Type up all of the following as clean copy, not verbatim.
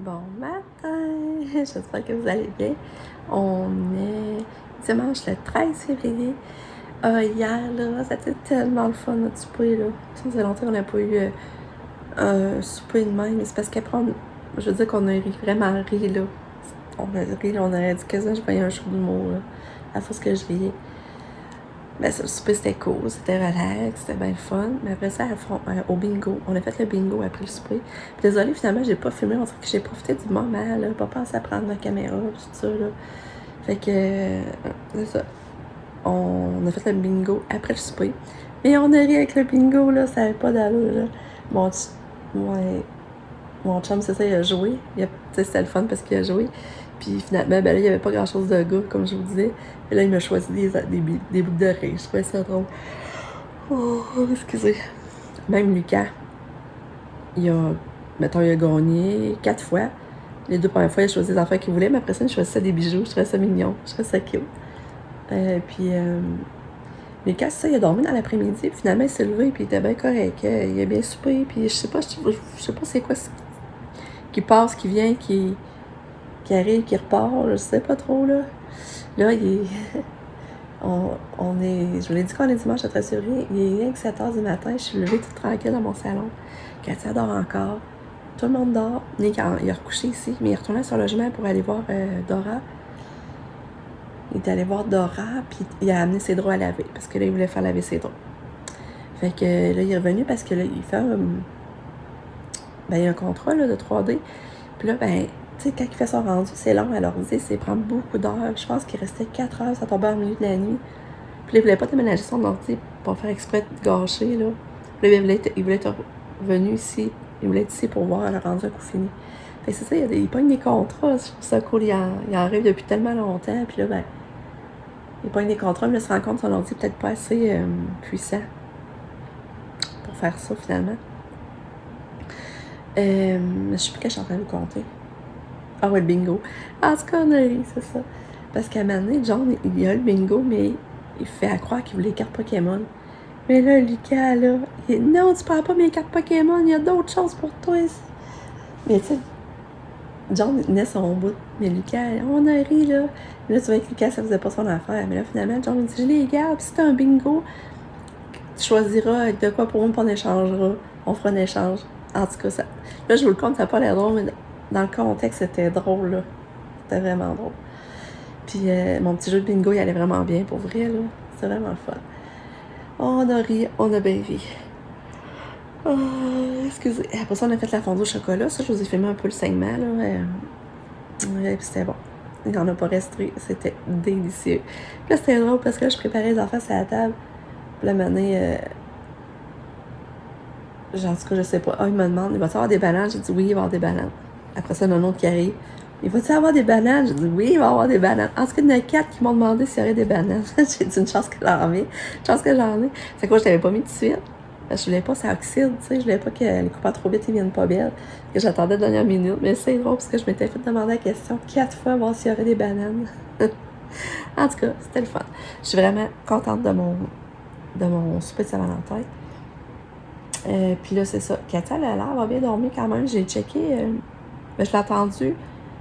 Bon matin! J'espère que vous allez bien. On est dimanche le 13 février. Hier, là, ça a été tellement le fun, notre souper, là. Ça faisait longtemps qu'on n'a pas eu un souper de même, mais c'est parce qu'après, je veux dire qu'on a vraiment ri, là. On a ri, là, on aurait dit quasiment que je voyais un show d'humour, là, à force que je riais. Ben, ça, le souper, c'était cool, c'était relax, c'était bien le fun. Mais après ça, au bingo, on a fait le bingo après le souper. Puis désolée, finalement, j'ai pas filmé, on dirait que j'ai profité du moment, là, pas pensé à prendre la caméra, tout ça, là. Fait que, c'est ça. On a fait le bingo après le souper. Et on a ri avec le bingo, là, ça avait pas d'allure, là. Mon chum, c'est ça, il a joué. C'était le fun parce qu'il a joué. Puis finalement, ben là, il n'y avait pas grand-chose de gars, comme je vous disais. Et là, il m'a choisi des bouts de rire. Je trouvais ça drôle. Oh, excusez. Même Lucas, il a gagné 4 fois. Les 2 premières fois, il a choisi des affaires qu'il voulait, mais après ça, il choisissait des bijoux. Je trouvais ça mignon. Je trouvais ça cute. Lucas, ça, il a dormi dans l'après-midi. Puis finalement, il s'est levé, puis il était bien correct. Il a bien soupé. Puis je sais pas c'est quoi qui passe, qui vient, qui arrive, qui repart. Je sais pas trop, là. Là, je vous l'ai dit qu'on est dimanche à 13 février, il est rien que 7 h du matin, je suis levée toute tranquille dans mon salon. Katia dort encore. Tout le monde dort. Nick, il a recouché ici, mais il est retourné à son logement pour aller voir Dora. Il est allé voir Dora, puis il a amené ses draps à laver, parce que là, il voulait faire laver ses draps. Fait que là, il est revenu parce que là, il fait il y a un contrat là, de 3D. Puis là, tu sais, quand il fait son rendu, c'est long à l'ordi, ça prend beaucoup d'heures. Je pense qu'il restait 4 heures, ça tombait au milieu de la nuit. Puis là, il voulait pas déménager son ordi pour faire exprès de gâcher, là. Puis là, il voulait être revenu ici. Il voulait être ici pour voir le rendu à coup fini. Fait que c'est ça, il pogne des contrats. Je trouve ça cool. Il en rêve depuis tellement longtemps. Puis là, il pogne des contrats, mais il se rend compte que son ordi est peut-être pas assez puissant pour faire ça, finalement. Je sais plus que je suis en train de vous compter. Ah ouais, le bingo. Ah, c'est connerie, c'est ça. Parce qu'à un moment donné, John, il y a le bingo, mais il fait à croire qu'il voulait les cartes Pokémon. Mais là, Lucas, là, non, tu prends pas mes cartes Pokémon, il y a d'autres choses pour toi. Mais tu sais, John tenait son bout. Mais Lucas, on a ri, là. Mais là, tu vois que Lucas, ça faisait pas son affaire. Mais là, finalement, John me dit, je les garde, puis si t'as un bingo, tu choisiras de quoi pour moi, puis on échangera. On fera un échange. En tout cas, ça. Là, je vous le compte, ça n'a pas l'air drôle, mais dans le contexte, c'était drôle, là. C'était vraiment drôle. Puis mon petit jeu de bingo, il allait vraiment bien, pour vrai, là. C'était vraiment le fun. On a ri, on a bien ri. Oh, excusez. Après ça, on a fait la fondue au chocolat. Ça, je vous ai filmé un peu le saignement, là. Et puis c'était bon. Il n'en a pas resté. C'était délicieux. Puis là, c'était drôle parce que là, je préparais les affaires à la table. Puis là, genre, en tout cas, je sais pas. Ah, il me demande, il va-tu avoir des bananes? J'ai dit oui, il va y avoir des bananes. Après ça, il y en a un autre qui arrive. Il va-tu avoir des bananes? J'ai dit oui, il va y avoir des bananes. En tout cas, il y en a 4 qui m'ont demandé s'il y aurait des bananes. J'ai dit une chance que j'en ai. Une chance que j'en ai. C'est quoi, je t'avais pas mis tout de suite. Parce que je voulais pas que ça oxyde, tu sais. Je voulais pas que les coupes trop vite, ils viennent pas belles. Que j'attendais la dernière minute. Mais c'est drôle parce que je m'étais fait demander la question 4 fois, voir s'il y aurait des bananes. En tout cas, c'était le fun. Je suis vraiment contente de mon souper de Saint-Valentin. Puis là, c'est ça. Katia, elle a l'air bien dormi quand même. J'ai checké. Je l'ai entendu.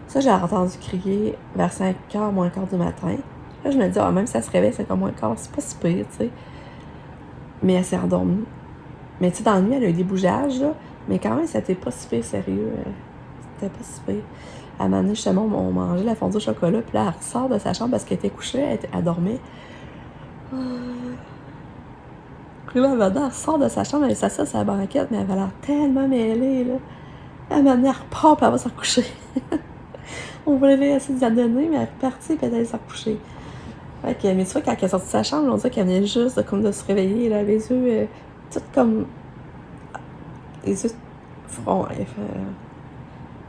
Ça, j'ai entendu crier vers 5h, moins quart du matin. Là, je me dis, même si ça se réveille, c'est comme moins quart, c'est pas si pire, tu sais. Mais elle s'est endormie. Mais tu sais, dans la nuit, elle a eu des bougeages, là. Mais quand même, c'était pas si pire, sérieux. C'était pas si pire. À un moment donné, justement, on mangeait la fondue au chocolat. Puis là, elle ressort de sa chambre parce qu'elle était couchée. Elle dormait. Puis là, elle sort de sa chambre, elle s'assied sur sa banquette, mais elle avait l'air tellement mêlée, là. Elle m'a amené, elle repart, puis elle va se recoucher. On voulait essayer de la donner, mais elle est repartie, puis elle allait se recoucher. Mais tu vois, quand elle est sortie de sa chambre, on dirait qu'elle venait juste de se réveiller, elle avait les yeux, tout comme... Les yeux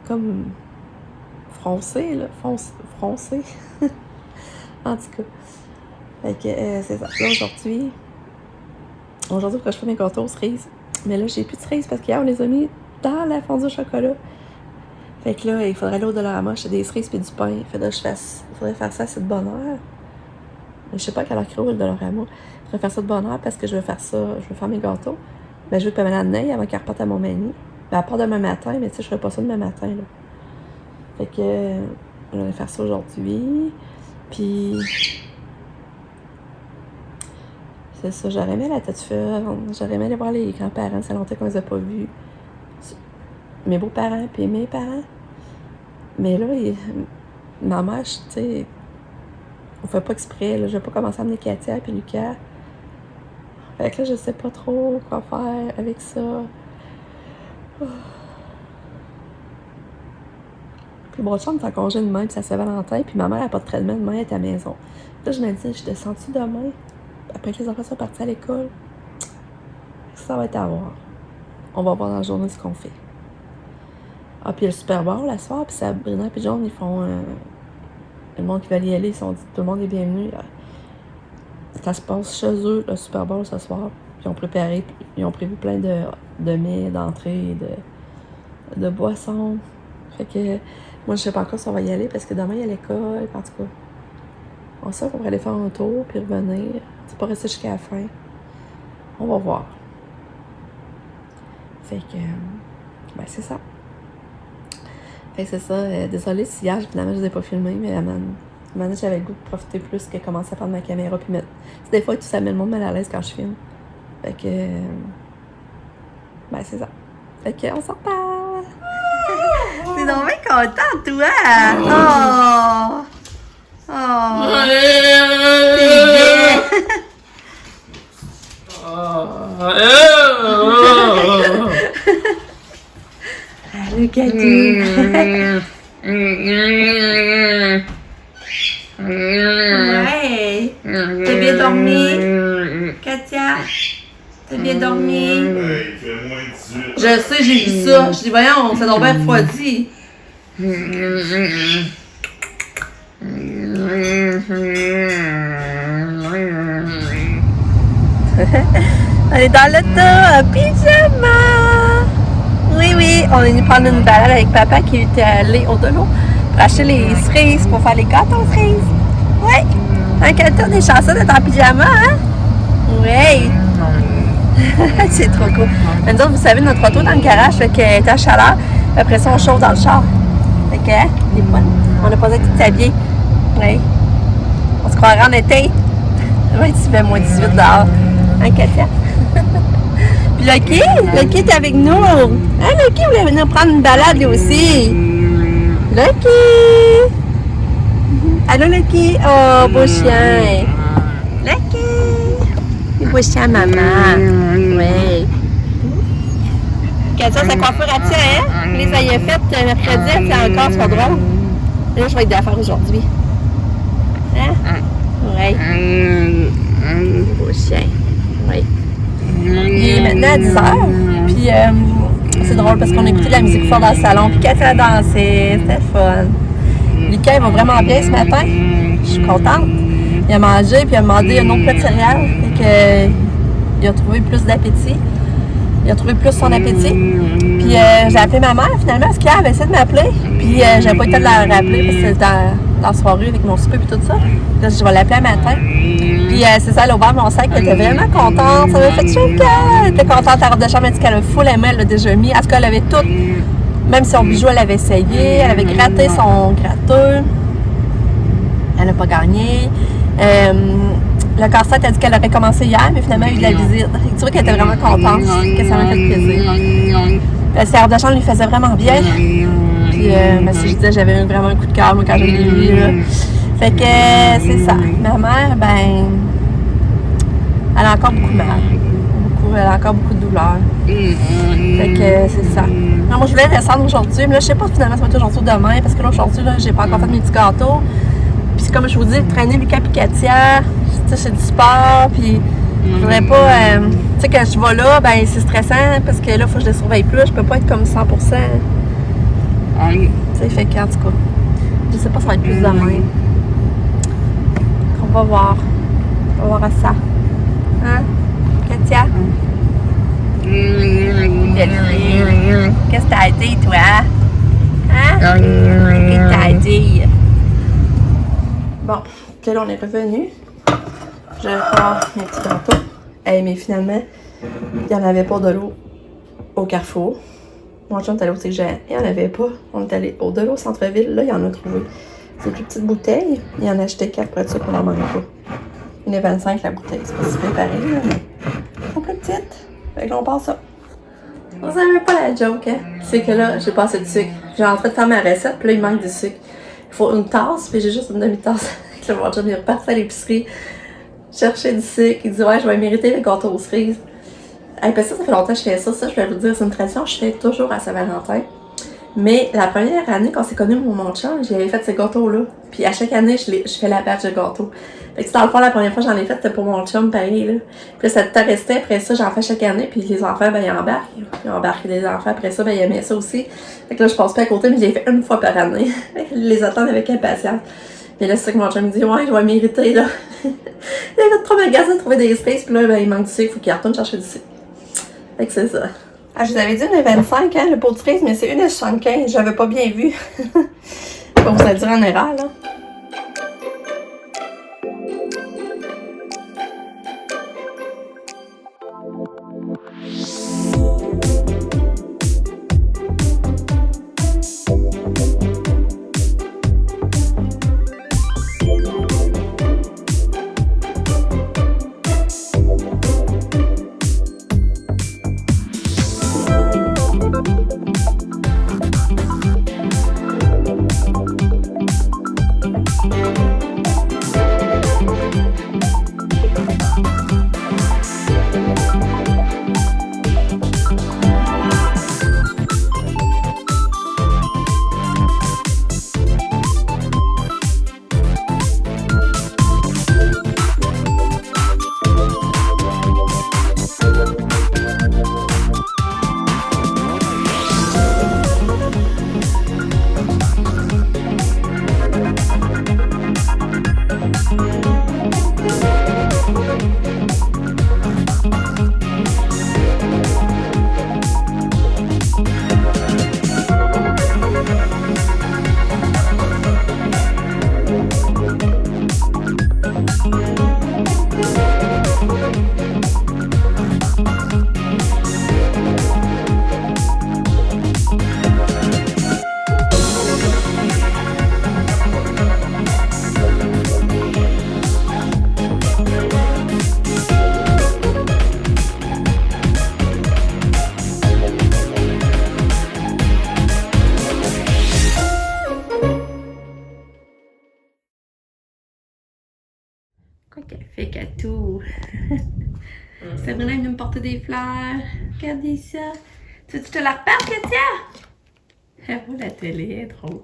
comme froncés, là. Froncés. En tout cas. Fait que, c'est ça. Là, aujourd'hui, quand je fais mes gâteaux aux cerises, mais là, j'ai plus de cerises parce qu'hier, on les a mis dans la fondue au chocolat. Fait que là, il faudrait aller au Dollarama acheter des cerises et du pain. Il faudrait faire ça, c'est de bonne heure. Je sais pas à quelle heure qu'il roule le Dollarama. Je vais faire ça de bonne heure parce que je vais faire mes gâteaux. Je veux que Pamela Ney avant qu'elle reparte à Montmagny. Elle part demain matin, mais tu sais, je ferai pas ça demain matin, là. Fait que on va faire ça aujourd'hui. Puis c'est ça, j'aurais aimé la tête ferme. J'aurais aimé aller voir les grands-parents, ça fait longtemps qu'on les a pas vus. Mes beaux-parents puis mes parents. Mais là, ma mère, tu sais, on fait pas exprès, là. Je vais pas commencer à amener Katia puis Lucas. Fait que là, je sais pas trop quoi faire avec ça. Oh. Puis mon chum est en congé demain, puis ça se fait Valentin, puis ma mère n'a pas de traitement, demain elle est à la maison. Là, je me dis, je descends-tu demain, après que les enfants sont partis à l'école? Ça va être à voir. On va voir dans la journée ce qu'on fait. Ah, puis il y a le Super Bowl la soir, puis Sabrina puis John, ils font... le monde qui va y aller, ils sont dit, tout le monde est bienvenu. Là. Ça se passe chez eux, le Super Bowl, ce soir. Puis ils ont prévu plein de mets, d'entrées, de boissons. Fait que moi, je sais pas encore si on va y aller, parce que demain, il y a l'école, en tout cas. On sait qu'on va aller faire un tour, puis revenir. C'est pas rester jusqu'à la fin. On va voir. Fait que... ben, c'est ça. Fait que c'est ça. Désolée si hier, finalement, je ne les ai pas filmés, mais maintenant, j'avais le goût de profiter plus que commencer à prendre ma caméra puis mettre... Des fois, tout ça met le monde mal à l'aise quand je filme. Fait que... ben, c'est ça. Fait que, on s'en parle! T'es donc bien content, toi! Oh! Oh! Allez, Cathy! Ouais! T'as bien dormi? Katia? T'as bien dormi? Ouais, il fait moins 18. Je sais, j'ai vu ça. Je dis, voyons, ça doit bien refroidi. On est dans l'auto, en pyjama! Oui, on est venu prendre une balade avec papa qui était allé au Delon pour acheter les cerises pour faire les gâteaux aux cerises. Oui! Hein, Katia, on est chanceux d'être en pyjama, hein? Oui! C'est trop cool. Mais nous autres, vous savez, notre auto dans le garage, fait qu'elle est à chaleur. Après ça, on chauffe dans le char. Fait que, hein, des fois, on a pas besoin de tout s'habiller. Oui. On se croirait en été. Oui, tu fais moins 18 dehors. Hein, Katia? Puis Lucky est avec nous. Hein, Lucky voulait venir prendre une balade lui aussi. Lucky! Allô, Lucky? Oh, beau chien. Lucky! Beau chien, maman. Oui. Katia, sa coiffure attire, hein? Les a faites mercredi, elle tient encore, c'est pas drôle. Là, je vais être de la faire aujourd'hui. Hein? Oui. Beau chien. Oui. Il est maintenant à 10h, puis c'est drôle parce qu'on a écouté de la musique forte dans le salon, puis Katia a dansé, c'était fun. Lucas, il va vraiment bien ce matin, je suis contente. Il a mangé, puis il a demandé un autre plat de céréales, fait que il a trouvé plus d'appétit. Il a trouvé plus son appétit. Puis j'ai appelé ma mère finalement, parce qu'elle avait essayé de m'appeler, puis j'avais pas eu le temps de la rappeler parce que c'était dans la soirée avec mon souper et tout ça. Là, je vais l'appeler un matin. Puis c'est ça, elle a ouvert mon sac, elle était vraiment contente, ça m'a fait chaud le cœur. Elle était contente, la robe de chambre, elle dit qu'elle a full aimé, elle l'a déjà mis. En tout cas, elle avait tout, même son bijou, elle avait essayé, elle avait gratté son gratteux. Elle n'a pas gagné. Le casse-tête, elle a dit qu'elle aurait commencé hier, mais finalement, il y a eu de la visite. Tu vois qu'elle était vraiment contente, que ça m'a fait plaisir. Sa robe de chambre lui faisait vraiment bien. Puis, si je disais, j'avais eu vraiment un coup de cœur, moi, quand je l'ai vue, là. Fait que c'est ça. Ma mère, ben, elle a encore beaucoup mal. Elle a encore beaucoup de douleur. Fait que c'est ça. Non, moi, je voulais descendre aujourd'hui, mais là, je sais pas finalement si ça va être aujourd'hui ou demain, parce que là, aujourd'hui, là, j'ai pas encore fait mes petits gâteaux. Puis comme je vous dis, traîner Lucas et Katia, tu sais, c'est du sport, puis je voudrais pas... tu sais, quand je vais là, ben, c'est stressant, parce que là, il faut que je les surveille plus, je peux pas être comme 100%. Tu sais, fait qu'en tout cas, je sais pas si ça va être plus demain. On va voir. On va voir ça. Hein? Katia? Belle fille. Qu'est-ce que t'as dit, toi? Hein? Qu'est-ce que t'as dit? Bon, puis là, on est revenu. Je vais faire mes petits gâteaux. Hey, mais finalement, il n'y en avait pas de l'eau au Carrefour. Mon chum est allé au géant. Il n'y en avait pas. On est allé au-delà au centre-ville. Là, il y en a trouvé. C'est des plus petites bouteilles. Il en a acheté 4 pour être sûr qu'on n'en manque pas. Il est 25 la bouteille. C'est pas si bien pareil, là, mais elles sont plus petites. Fait que là, on passe ça. On savait pas la joke, hein. C'est que là, j'ai pas assez de sucre. J'ai en train de faire ma recette, puis là, il manque du sucre. Il faut une tasse, puis j'ai juste une demi-tasse. Là, mon chum, il est reparti à l'épicerie, chercher du sucre. Il dit, ouais, je vais mériter le gâteau aux cerises. Hey, puis ça fait longtemps que je fais ça. Ça, je vais vous dire, c'est une tradition que je fais toujours à Saint-Valentin. Mais la première année, quand c'est connu mon chum, j'avais fait ces gâteaux-là. Puis à chaque année, je fais la batch de gâteaux. Fait que dans le fond, la première fois que j'en ai fait, c'était pour mon chum, pareil, là. Puis là, ça te restait. Après ça, j'en fais chaque année. Puis les enfants, ben, ils embarquent. Ils embarquent les enfants. Après ça, ben, ils aimaient ça aussi. Fait que là, je passe pas à côté, mais je l'ai fait une fois par année. Fait que je les attends avec impatience. Mais là, c'est ça que mon chum me dit, ouais, je vais mériter, là. Il avait trop magasin de trouver des spaces. Puis là, ben, il manque du sucre. Faut qu'il retourne chercher du sucre. Fait que c'est ça. Ah, je vous avais dit 1,25, hein, le pot de cerise, mais c'est 1,75. J'avais pas bien vu. Faut vous le dire en erreur, là. Quoi qu'elle fait, Catou? Sabrina est venue me porter des fleurs. Regardez ça. Tu veux que je te la reparte, Katia? Elle voit la télé, elle est drôle.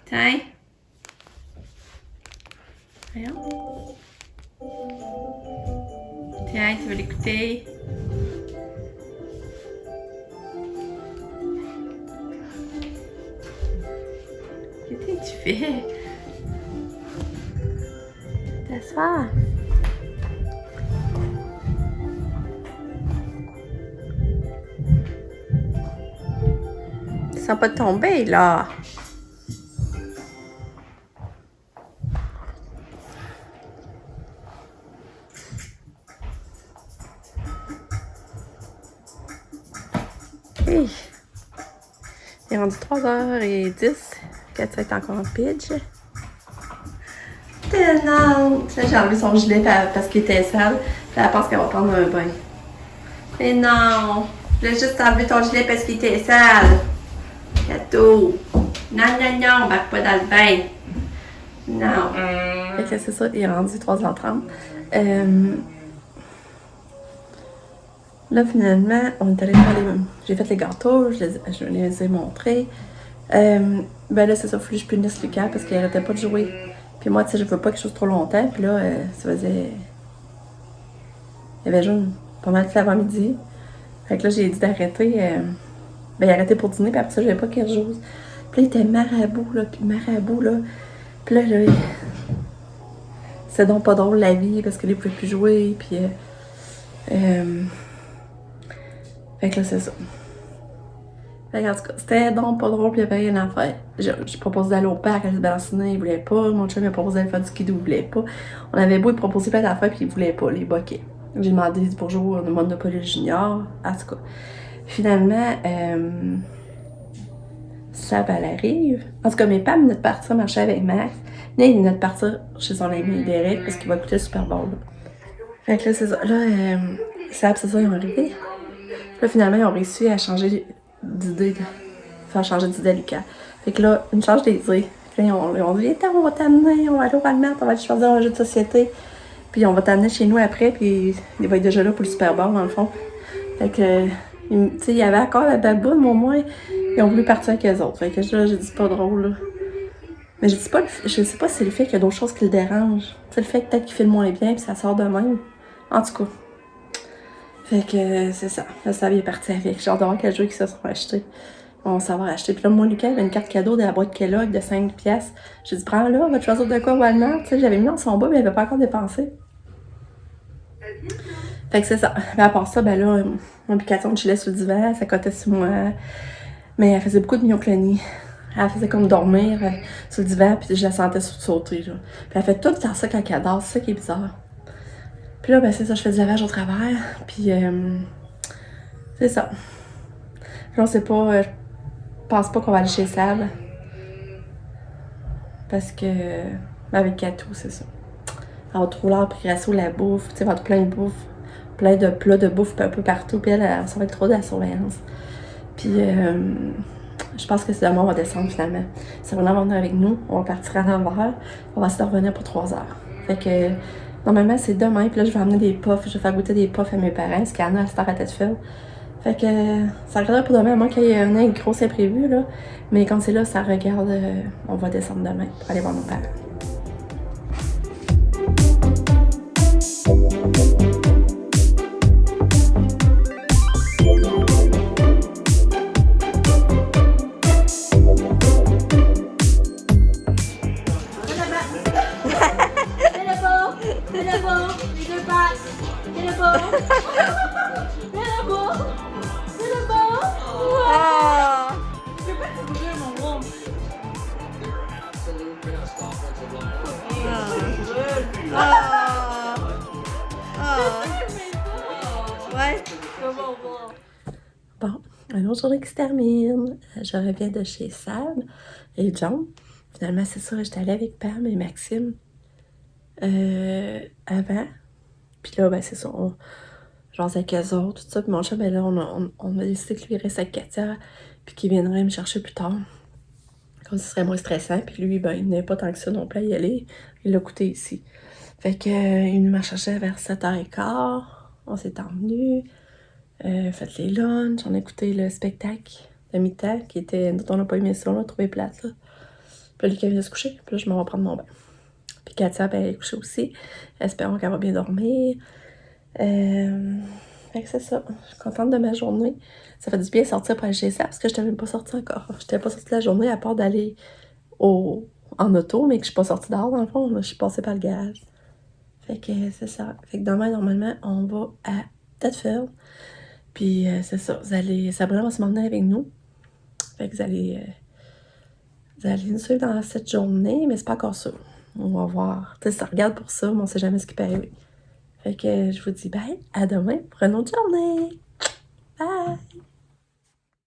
Tiens. Voyons. Tiens, tu veux l'écouter? Qu'est-ce que tu fais? T'asseoir. Ils sont pas tombés, là. Oui. Il est rendu 3h10. Katia est encore en pitch. Non! Là, j'ai enlevé son gilet parce qu'il était sale. Là, elle pense qu'elle va prendre un bain. Mais non! Je voulais juste enlever ton gilet parce qu'il était sale. Cadeau! Non, non, non, on va pas dans le bain. Non. Fait que c'est ça, il est rendu 3h30. Là, finalement, on est allé faire les... J'ai fait les gâteaux, je les ai montrés. Ben là, c'est ça, il faut que je punisse Lucas parce qu'il arrêtait pas de jouer. Puis moi, tu sais, je veux pas quelque chose trop longtemps. Puis là, ça faisait... Il y avait joué pas mal tout l'avant-midi. Fait que là, j'ai dit d'arrêter. Ben, il a arrêté pour dîner, puis après ça, je n'avais pas quelque chose. Puis là, il était marabout, là, puis marabout, là. Puis là, c'est donc pas drôle la vie, parce qu'il ne pouvait plus jouer, puis... Fait que là, c'est ça. Fait en tout cas, c'était donc pas drôle, puis il n'y avait rien à faire. J'ai proposé d'aller au parc, aller se balancer, il voulait pas. Mon chum m'a proposé d'aller faire du skidoo, il voulait pas. On avait beau lui proposer plein d'affaires, puis il voulait pas, les boquets. J'ai demandé pour jouer au Monopoly Junior, en tout cas. Finalement, Sab, elle arrive. En tout cas, mes parents venaient de partir marcher avec Max. Là, il venait de partir chez son ami Derek parce qu'il va écouter le Super Bowl. Fait que là, c'est ça. Là, Sab, c'est ça, ils ont arrivé. Là, finalement, ils ont réussi à changer d'idée, faire changer d'idée à Lucas. Fait que là, une change d'idée. Puis là, ils ont dit, viens, on va t'amener, on va aller au Walmart, on va aller choisir un jeu de société. Puis on va t'amener chez nous après, puis il va être déjà là pour le Super Bowl, dans le fond. Fait que, tu sais, il y avait encore la baboune, mais au moins, ils ont voulu partir avec eux autres. Fait que là, j'ai dit, c'est pas drôle, là. Mais je sais pas si c'est le fait qu'il y a d'autres choses qui le dérangent. C'est le fait que peut-être qu'il filme moins bien, puis ça sort de même. En tout cas. Fait que c'est ça. Là, ça est parti avec. J'ai hâte de voir quel jeu qu'ils se sont achetés. On va savoir acheter. Puis là, moi, Lucas, il avait une carte cadeau de la boîte Kellogg de 5 piastres. J'ai dit, prends-la, on va te choisir de quoi Walmart. Tu sais, j'avais mis dans son bas, mais il avait pas encore dépensé. Fait que c'est ça. Mais à part ça, ben là, mon Pikachu chillait sur le divan, ça cotait sur moi. Mais elle faisait beaucoup de miauclanie. Elle faisait comme dormir sur le divan, puis je la sentais sauter. Là. Puis elle fait tout le temps ça quand elle dort, c'est ça qui est bizarre. Puis là, ben c'est ça, je fais du lavage au travers, puis c'est ça. Puis on sait pas, je pense pas qu'on va aller chez Sab. Parce que, avec Katou, c'est ça. Elle va trop l'art, puis Grasso la bouffe, tu sais, elle va avoir plein de bouffe, plein de plats de bouffe un peu partout, puis elle ça va être trop de la surveillance. Puis je pense que c'est demain on va descendre finalement. Sabrina va venir avec nous, on va partir à l'envers, on va essayer de revenir pour 3 heures. Fait que normalement c'est demain, puis là je vais amener des puffs, je vais faire goûter des puffs à mes parents, parce qu'Anna elle se à tête faible. Fait que ça regarde pour demain, à moins qu'il y ait un gros imprévu là. Mais quand c'est là, ça regarde, on va descendre demain pour aller voir nos parents. Bon, une autre journée qui se termine. Je reviens de chez Sab et John. Finalement, c'est ça, j'étais allée avec Pam et Maxime avant. Puis là, ben c'est ça, on jase avec eux autres, tout ça. Puis mon chat, ben là, on a décidé que lui reste avec Katia, puis qu'il viendrait me chercher plus tard. Comme ce serait moins stressant. Puis lui, ben il n'est pas tant que ça non plus à y aller. Il l'a coûté ici. Fait que il m'a cherché vers 7h15. On s'est emmenés. Fait les lunchs, on a écouté le spectacle de mi-temps qui était. On n'a pas aimé ça, on l'a trouvé plate là. Puis là, Lucas vient de se coucher, puis là, je m'en vais prendre mon bain. Puis Katia, ben, elle est couchée aussi. Espérons qu'elle va bien dormir. Fait que c'est ça. Je suis contente de ma journée. Ça fait du bien sortir pour aller chez ça parce que je n'étais même pas sortie encore. Je n'étais pas sortie de la journée à part d'aller en auto, mais que je suis pas sortie dehors dans le fond. Là, je suis passée par le garage. Fait que c'est ça. Fait que demain, normalement, on va à Thetford. Puis c'est ça, Sabrina va se m'emmener avec nous. Fait que vous allez nous suivre dans cette journée, mais c'est pas encore ça. On va voir. Tu sais, ça regarde pour ça, mais on sait jamais ce qui peut arriver. Fait que je vous dis bye, à demain pour une autre journée. Bye!